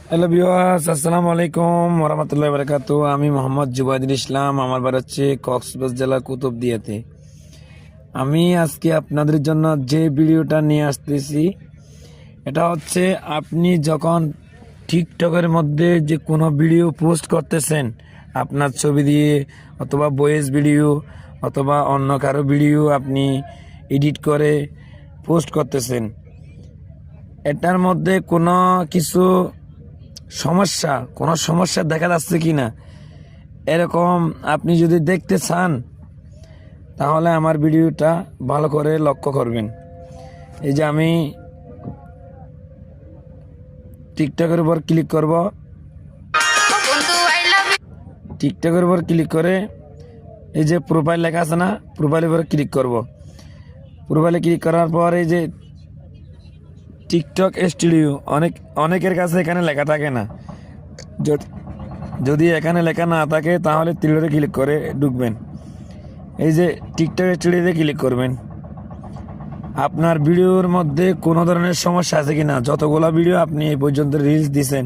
Hello viewers, আসসালামু আলাইকুম ওরহামতুল্লাহি বারাকাতু। আমি মোহাম্মদ জুবাইদুল ইসলাম। আমার বাড়ি হচ্ছে কক্সবাজার জেলার কুতুবদিয়াতে। আমি আজকে আপনাদের জন্য যে ভিডিওটা নিয়ে আসতেছি, এটা হচ্ছে আপনি যখন টিকটকের মধ্যে যে কোনো ভিডিও পোস্ট করতেছেন, আপনার ছবি দিয়ে অথবা ভয়েস ভিডিও অথবা অন্য কারো ভিডিও আপনি এডিট করে পোস্ট করতেছেন, এটার মধ্যে কোনো সমস্যা দেখা যাচ্ছে কি না, এরকম আপনি যদি দেখতে চান তাহলে আমার ভিডিওটা ভালো করে লক্ষ্য করবেন। এই যে আমি টিকটকের উপর ক্লিক করব, টিকটকের উপর ক্লিক করে এই যে প্রোফাইল লেখা আছে না, প্রোফাইলের উপর ক্লিক করব। প্রোফাইলে ক্লিক করার পর এই যে টিকটক স্টুডিও, অনেকের কাছে এখানে লেখা থাকে না। যদি এখানে লেখা না থাকে তাহলে তীরে ক্লিক করে ঢুকবেন। এই যে টিকটক স্টুডিওতে ক্লিক করবেন। আপনার ভিডিওর মধ্যে কোনো ধরনের সমস্যা আছে কিনা, যতগুলা ভিডিও আপনি এই পর্যন্ত রিলস দিয়েছেন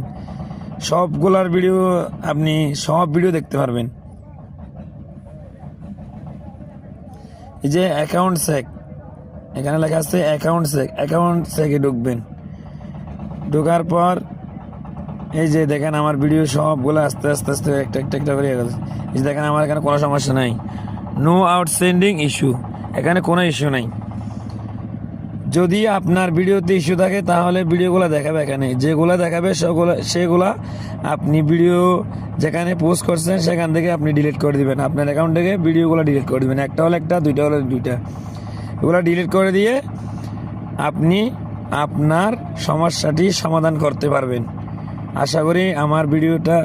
সবগুলার ভিডিও আপনি সব ভিডিও দেখতে পারবেন। এই যে অ্যাকাউন্ট চেক, এখানে লেখা আছে অ্যাকাউন্ট চেকে ঢুকবেন। ঢোকার পর এই যে দেখেন আমার ভিডিও সবগুলো আস্তে আস্তে আস্তে একটা করে গেছে। এই যে দেখেন আমার এখানে কোনো সমস্যা নাই, নো আউটস্ট্যান্ডিং ইস্যু, এখানে কোনো ইস্যু নাই। যদি আপনার ভিডিওতে ইস্যু থাকে তাহলে ভিডিওগুলো দেখাবে, এখানে যেগুলো দেখাবে সেগুলা আপনি ভিডিও যেখানে পোস্ট করছেন সেখান থেকে আপনি ডিলিট করে দিবেন। আপনার অ্যাকাউন্ট থেকে ভিডিওগুলো ডিলিট করে দিবেন, একটা হলে একটা, দুইটা হলে দুইটা, এগুলো ডিলিট করে দিয়ে আপনি আপনার সমস্যাটি সমাধান করতে পারবেন। আশা করি আমার ভিডিওটা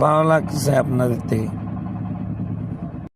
ভালো লাগছে আপনাদের থেকে।